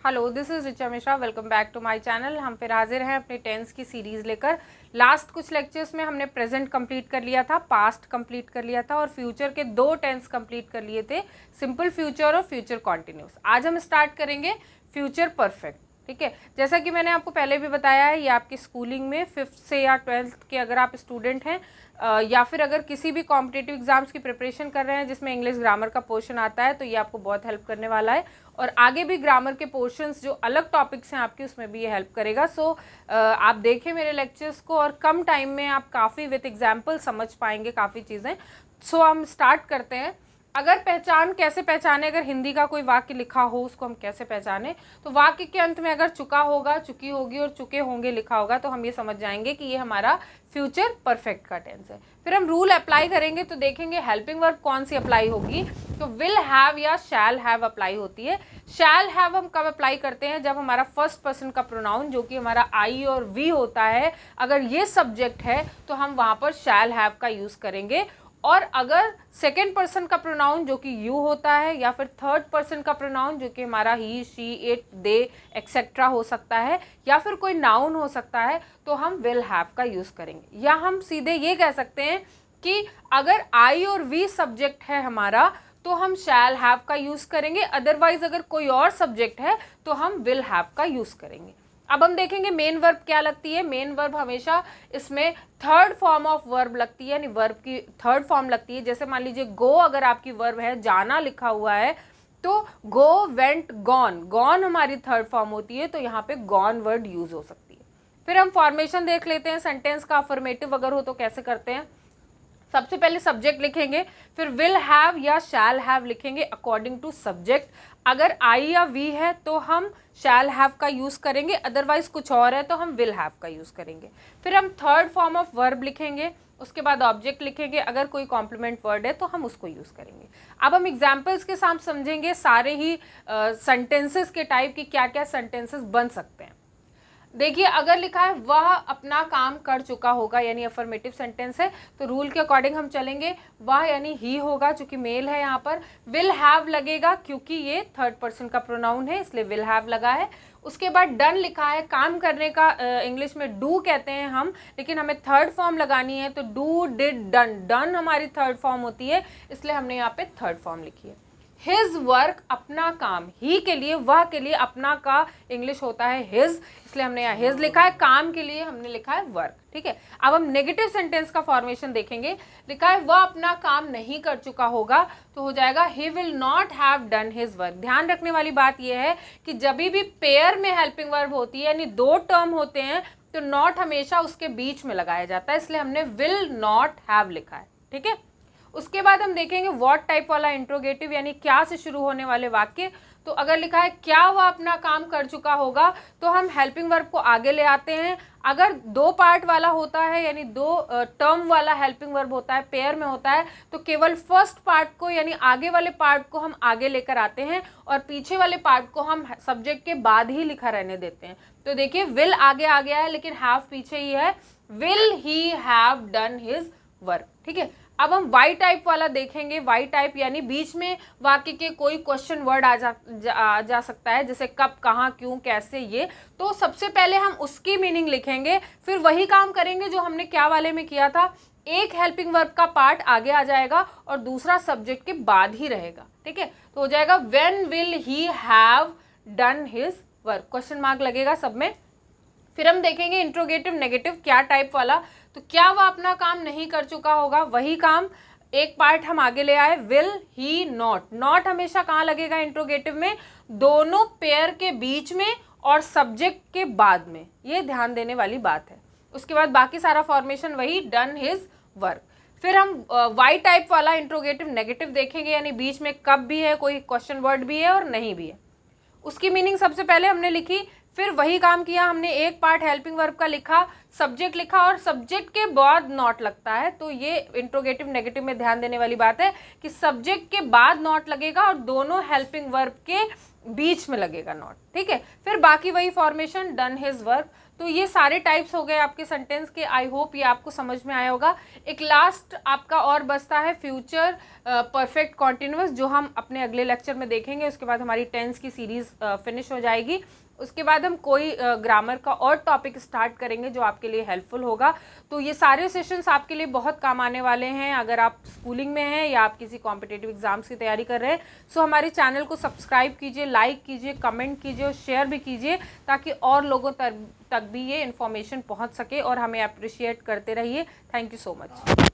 Hello, this is Richa Mishra. Welcome back to my channel. हम फिर हाजिर हैं अपने टेंस की सीरीज़ लेकर। लास्ट कुछ लेक्चर्स में हमने प्रेजेंट कंप्लीट कर लिया था, पास्ट कंप्लीट कर लिया था और फ्यूचर के 2 टेंस कंप्लीट कर लिए थे, सिंपल फ्यूचर और फ्यूचर कॉन्टिन्यूस। आज हम स्टार्ट करेंगे फ्यूचर परफेक्ट। ठीक है, जैसा कि मैंने आपको पहले भी बताया है, ये आपकी स्कूलिंग में 5th से या 12th के अगर आप स्टूडेंट हैं या फिर अगर किसी भी कॉम्पिटिटिव एग्जाम्स की प्रिपरेशन कर रहे हैं जिसमें इंग्लिश ग्रामर का पोर्शन आता है, तो ये आपको बहुत हेल्प करने वाला है। और आगे भी ग्रामर के पोर्शंस जो अलग टॉपिक्स हैं आपके, उसमें भी ये हेल्प करेगा। सो आप देखें मेरे लेक्चर्स को और कम टाइम में आप काफ़ी विथ एग्जाम्पल समझ पाएंगे काफ़ी चीज़ें। सो हम स्टार्ट करते हैं। अगर पहचान कैसे पहचाने, अगर हिंदी का कोई वाक्य लिखा हो उसको हम कैसे पहचाने, तो वाक्य के अंत में अगर चुका होगा, चुकी होगी और चुके होंगे लिखा होगा तो हम ये समझ जाएंगे कि ये हमारा फ्यूचर परफेक्ट का टेंस है। फिर हम रूल अप्लाई करेंगे तो देखेंगे हेल्पिंग वर्ब कौन सी अप्लाई होगी। तो विल हैव या शैल हैव अप्लाई होती है। शैल हैव हम कब अप्लाई करते हैं, जब हमारा फर्स्ट पर्सन का प्रोनाउन जो कि हमारा आई और वी होता है, अगर ये सब्जेक्ट है तो हम वहाँ पर शैल हैव का यूज़ करेंगे। और अगर सेकेंड पर्सन का प्रोनाउन जो कि यू होता है या फिर थर्ड पर्सन का प्रोनाउन जो कि हमारा ही, शी, इट, दे एक्सेट्रा हो सकता है या फिर कोई नाउन हो सकता है, तो हम विल हैव का यूज़ करेंगे। या हम सीधे ये कह सकते हैं कि अगर आई और वी सब्जेक्ट है हमारा तो हम शैल हैव का यूज़ करेंगे, अदरवाइज अगर कोई और सब्जेक्ट है तो हम विल हैव का यूज़ करेंगे। अब हम देखेंगे मेन वर्ब क्या लगती है। मेन वर्ब हमेशा इसमें थर्ड फॉर्म ऑफ वर्ब लगती है, यानी वर्ब की थर्ड फॉर्म लगती है। जैसे मान लीजिए गो अगर आपकी वर्ब है, जाना लिखा हुआ है, तो गो, वेंट, गॉन, गॉन हमारी थर्ड फॉर्म होती है, तो यहाँ पे गॉन वर्ड यूज हो सकती है। फिर हम फॉर्मेशन देख लेते हैं। सेंटेंस का अफर्मेटिव अगर हो तो कैसे करते हैं। सबसे पहले सब्जेक्ट लिखेंगे, फिर विल हैव या शैल हैव लिखेंगे अकॉर्डिंग टू सब्जेक्ट। अगर आई या वी है तो हम शैल हैव का यूज़ करेंगे, अदरवाइज कुछ और है तो हम विल हैव का यूज़ करेंगे। फिर हम थर्ड फॉर्म ऑफ वर्ब लिखेंगे, उसके बाद ऑब्जेक्ट लिखेंगे, अगर कोई कॉम्प्लीमेंट वर्ड है तो हम उसको यूज़ करेंगे। अब हम एग्जाम्पल्स के साथ समझेंगे सारे ही सेंटेंसेस के टाइप की क्या क्या सेंटेंसेस बन सकते हैं। देखिए, अगर लिखा है वह अपना काम कर चुका होगा, यानी अफर्मेटिव सेंटेंस है, तो रूल के अकॉर्डिंग हम चलेंगे। वह यानी ही होगा चूंकि मेल है यहाँ पर। विल हैव लगेगा क्योंकि ये थर्ड पर्सन का प्रोनाउन है, इसलिए विल हैव लगा है। उसके बाद डन लिखा है, काम करने का इंग्लिश में डू कहते हैं हम, लेकिन हमें थर्ड फॉर्म लगानी है तो डू, डिड, डन। डन हमारी थर्ड फॉर्म होती है, इसलिए हमने यहाँ पे थर्ड फॉर्म लिखी है। हिज वर्क, अपना काम, ही के लिए, वह के लिए, अपना का इंग्लिश होता है हिज, इसलिए हमने यहाँ हिज लिखा है। काम के लिए हमने लिखा है वर्क। ठीक है, अब हम नेगेटिव सेंटेंस का फॉर्मेशन देखेंगे। लिखा है वह अपना काम नहीं कर चुका होगा, तो हो जाएगा he will not have done his work. ध्यान रखने वाली बात यह है कि जब भी पेयर में हेल्पिंग वर्ब होती है, यानी दो टर्म होते हैं, तो नॉट हमेशा उसके बीच में लगाया जाता है, इसलिए हमने विल नॉट हैव लिखा है। ठीक है, उसके बाद हम देखेंगे व्हाट टाइप वाला इंट्रोगेटिव, यानी क्या से शुरू होने वाले वाक्य। तो अगर लिखा है क्या वह अपना काम कर चुका होगा, तो हम हेल्पिंग वर्ब को आगे ले आते हैं। अगर दो पार्ट वाला होता है, यानी दो टर्म वाला हेल्पिंग वर्ब होता है, पेयर में होता है, तो केवल फर्स्ट पार्ट को, यानी आगे वाले पार्ट को हम आगे लेकर आते हैं और पीछे वाले पार्ट को हम सब्जेक्ट के बाद ही लिखा रहने देते हैं। तो देखिए, विल आगे आ गया है लेकिन हैव पीछे ही है। Will he have done his work. ठीक है, अब हम वाई टाइप वाला देखेंगे। वाई टाइप यानी बीच में वाक्य के कोई क्वेश्चन वर्ड आ जा सकता है, जैसे कब, कहाँ, क्यों, कैसे, ये। तो सबसे पहले हम उसकी मीनिंग लिखेंगे, फिर वही काम करेंगे जो हमने क्या वाले में किया था। एक हेल्पिंग वर्ब का पार्ट आगे आ जाएगा और दूसरा सब्जेक्ट के बाद ही रहेगा। ठीक है, तो हो जाएगा when will he have done his work, question mark लगेगा सब में। फिर हम देखेंगे इंट्रोगेटिव नेगेटिव क्या टाइप वाला। तो क्या वह अपना काम नहीं कर चुका होगा, वही काम एक पार्ट हम आगे ले आए, विल ही नॉट। नॉट हमेशा कहाँ लगेगा इंट्रोगेटिव में, दोनों पेयर के बीच में और सब्जेक्ट के बाद में, ये ध्यान देने वाली बात है। उसके बाद बाकी सारा फॉर्मेशन वही, डन हिज वर्क। फिर हम वाई टाइप वाला इंट्रोगेटिव नेगेटिव देखेंगे, यानी बीच में कब भी है, कोई क्वेश्चन वर्ड भी है और नहीं भी है। उसकी मीनिंग सबसे पहले हमने लिखी, फिर वही काम किया हमने, एक पार्ट हेल्पिंग वर्ब का लिखा, सब्जेक्ट लिखा और सब्जेक्ट के बाद नॉट लगता है। तो ये इंट्रोगेटिव नेगेटिव में ध्यान देने वाली बात है कि सब्जेक्ट के बाद नॉट लगेगा और दोनों हेल्पिंग वर्ब के बीच में लगेगा नॉट। ठीक है, फिर बाकी वही फॉर्मेशन, डन हिज वर्क। तो ये सारे टाइप्स हो गए आपके सेंटेंस के। आई होप ये आपको समझ में आया होगा। एक लास्ट आपका और बचता है फ्यूचर परफेक्ट कॉन्टिन्यूअस, जो हम अपने अगले लेक्चर में देखेंगे। उसके बाद हमारी टेंस की सीरीज फिनिश हो जाएगी। उसके बाद हम कोई ग्रामर का और टॉपिक स्टार्ट करेंगे जो आपके लिए हेल्पफुल होगा। तो ये सारे सेशंस आपके लिए बहुत काम आने वाले हैं अगर आप स्कूलिंग में हैं या आप किसी कॉम्पिटिटिव एग्जाम्स की तैयारी कर रहे हैं। सो हमारे चैनल को सब्सक्राइब कीजिए, लाइक कीजिए, कमेंट कीजिए और शेयर भी कीजिए, ताकि और लोगों तक भी ये इन्फॉर्मेशन पहुंच सके और हमें अप्रिशिएट करते रहिए। Thank you so much.